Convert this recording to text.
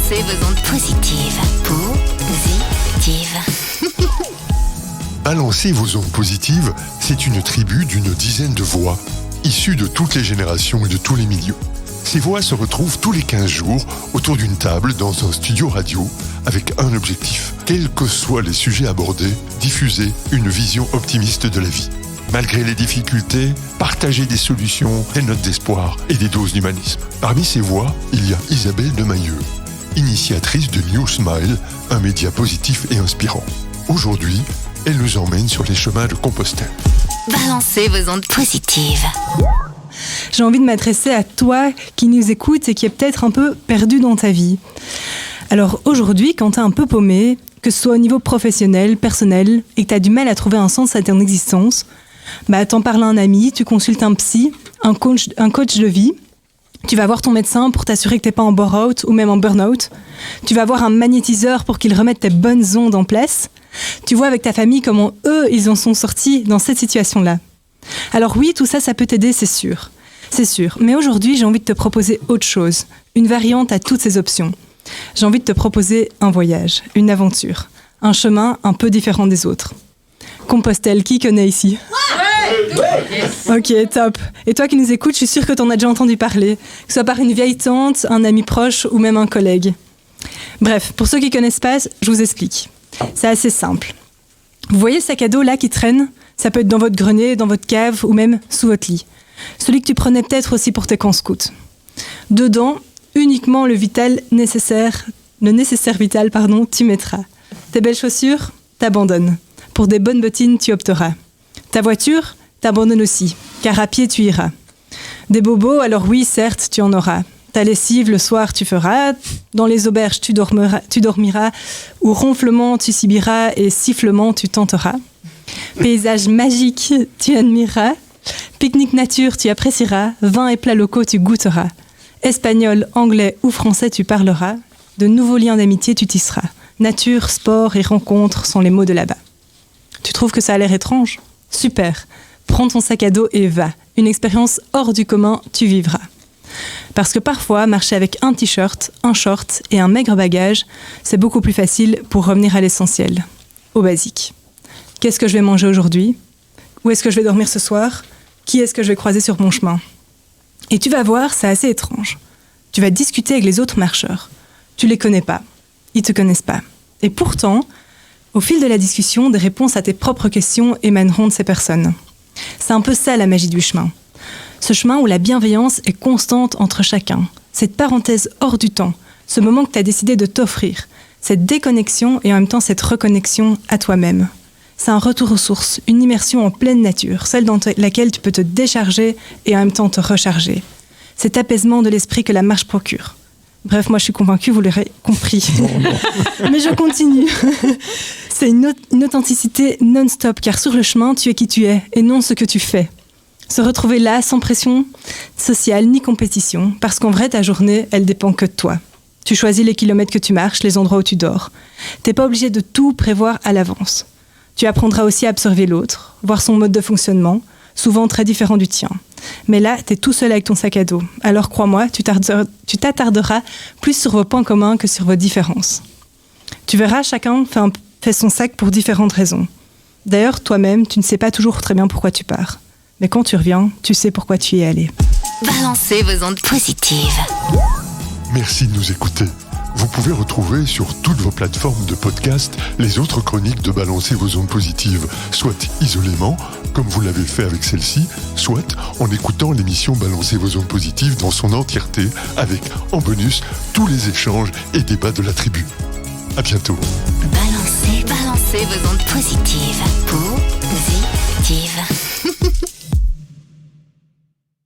Balancez vos ondes positives. Positives. Balancez vos ondes positives, c'est une tribu d'une dizaine de voix, issues de toutes les générations et de tous les milieux. Ces voix se retrouvent tous les 15 jours autour d'une table dans un studio radio avec un objectif. Quels que soient les sujets abordés, diffuser une vision optimiste de la vie. Malgré les difficultés, partager des solutions, des notes d'espoir et des doses d'humanisme. Parmi ces voix, il y a Isabelle Demailleux, initiatrice de New Smile, un média positif et inspirant. Aujourd'hui, elle nous emmène sur les chemins de Compostelle. Balancez vos ondes positives. J'ai envie de m'adresser à toi qui nous écoutes et qui est peut-être un peu perdu dans ta vie. Alors aujourd'hui, quand tu es un peu paumé, que ce soit au niveau professionnel, personnel, et que tu as du mal à trouver un sens à ton existence, t'en parles à un ami, tu consultes un psy, un coach de vie, tu vas voir ton médecin pour t'assurer que tu n'es pas en bore-out ou même en burn-out, tu vas voir un magnétiseur pour qu'il remette tes bonnes ondes en place, tu vois avec ta famille comment eux, ils en sont sortis dans cette situation-là. Alors oui, tout ça, ça peut t'aider, c'est sûr. C'est sûr. Mais aujourd'hui, j'ai envie de te proposer autre chose. Une variante à toutes ces options. J'ai envie de te proposer un voyage, une aventure. Un chemin un peu différent des autres. Compostelle, qui connaît ici ? Ok, top. Et toi qui nous écoutes, je suis sûre que tu en as déjà entendu parler. Que ce soit par une vieille tante, un ami proche ou même un collègue. Bref, pour ceux qui ne connaissent pas, je vous explique. C'est assez simple. Vous voyez ce sac à dos là qui traîne ? Ça peut être dans votre grenier, dans votre cave ou même sous votre lit. Celui que tu prenais peut-être aussi pour tes camps scouts. Dedans, uniquement le nécessaire vital, tu mettras. Tes belles chaussures, t'abandonnes. Pour des bonnes bottines, tu opteras. Ta voiture, t'abandonnes aussi, car à pied tu iras. Des bobos, alors oui, certes, tu en auras. Ta lessive, le soir, tu feras. Dans les auberges, tu dormiras. Ou ronflement, tu subiras. Et sifflement, tu tenteras. Paysage magique, tu admireras. Pique-nique nature, tu apprécieras. Vins et plats locaux, tu goûteras. Espagnol, anglais ou français, tu parleras. De nouveaux liens d'amitié, tu tisseras. Nature, sport et rencontres sont les mots de là-bas. Tu trouves que ça a l'air étrange ? Super. Prends ton sac à dos et va. Une expérience hors du commun, tu vivras. Parce que parfois, marcher avec un t-shirt, un short et un maigre bagage, c'est beaucoup plus facile pour revenir à l'essentiel, au basique. Qu'est-ce que je vais manger aujourd'hui ? Où est-ce que je vais dormir ce soir ? Qui est-ce que je vais croiser sur mon chemin ? Et tu vas voir, c'est assez étrange. Tu vas discuter avec les autres marcheurs. Tu les connais pas. Ils te connaissent pas. Et pourtant, au fil de la discussion, des réponses à tes propres questions émaneront de ces personnes. C'est un peu ça la magie du chemin. Ce chemin où la bienveillance est constante entre chacun. Cette parenthèse hors du temps. Ce moment que tu as décidé de t'offrir. Cette déconnexion et en même temps cette reconnexion à toi-même. C'est un retour aux sources, une immersion en pleine nature, celle dans laquelle tu peux te décharger et en même temps te recharger. Cet apaisement de l'esprit que la marche procure. Bref, moi je suis convaincue, vous l'aurez compris. Mais je continue. C'est une authenticité non-stop, car sur le chemin, tu es qui tu es et non ce que tu fais. Se retrouver là, sans pression sociale ni compétition, parce qu'en vrai, ta journée, elle dépend que de toi. Tu choisis les kilomètres que tu marches, les endroits où tu dors. T'es pas obligé de tout prévoir à l'avance. Tu apprendras aussi à observer l'autre, voir son mode de fonctionnement, souvent très différent du tien. Mais là, t'es tout seul avec ton sac à dos. Alors crois-moi, tu t'attarderas plus sur vos points communs que sur vos différences. Tu verras, chacun fait son sac pour différentes raisons. D'ailleurs, toi-même, tu ne sais pas toujours très bien pourquoi tu pars. Mais quand tu reviens, tu sais pourquoi tu y es allé. Balancez vos ondes positives. Merci de nous écouter. Vous pouvez retrouver sur toutes vos plateformes de podcast les autres chroniques de Balancez vos ondes positives, soit isolément, comme vous l'avez fait avec celle-ci, soit en écoutant l'émission Balancez vos ondes positives dans son entièreté, avec, en bonus, tous les échanges et débats de la tribu. À bientôt. Balancez vos ondes positives. Positives.